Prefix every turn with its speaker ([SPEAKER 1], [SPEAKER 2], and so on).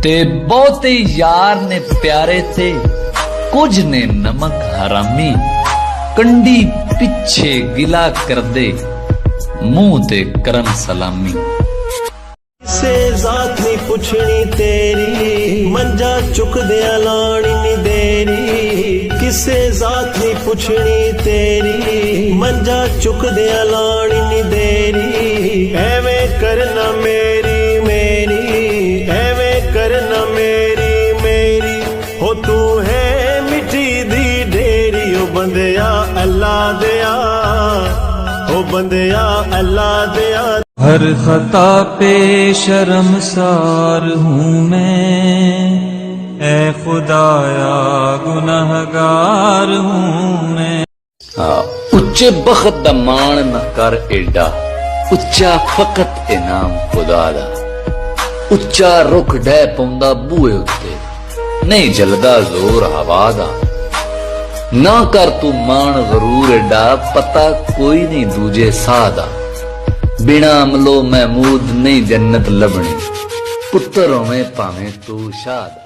[SPEAKER 1] ते बहुते यार ने प्यारे थे, कुछ ने नमक हरामी। कंडी पिछे गिला कर दे, मुंह ते करन सलामी।
[SPEAKER 2] से जात नहीं पुछनी तेरी, मंजा चुक दिया लानी नी देरी। किसे जात नहीं पुछनी तेरी, मंजा चुक दिया लानी नी देरी। एवें करना मेरी मेरी, एवें करना मेरी मेरी। हो तू है मिट्टी दी ढेरी, ओ बंदिया अल्लाह दिया, ओ बंदिया अल्लाह दिया।
[SPEAKER 3] हर खता पे शर्मसार हूँ मैं, ऐ खुदाया गुनाहगार हूँ मैं।
[SPEAKER 1] उच्चे बखत दा मान न कर एडा, उच्चा फकत इनाम खुदा दा। उच्चा रुख डै पौंदा बूए उत्ते, नहीं जलदा जोर हवा दा। ना कर तू मान गरूर एडा, पता कोई नहीं दूजे साह दा। बिना अमलो महमूद नहीं जन्नत लभनी, पुत्र होवे भावें तू शाह दा।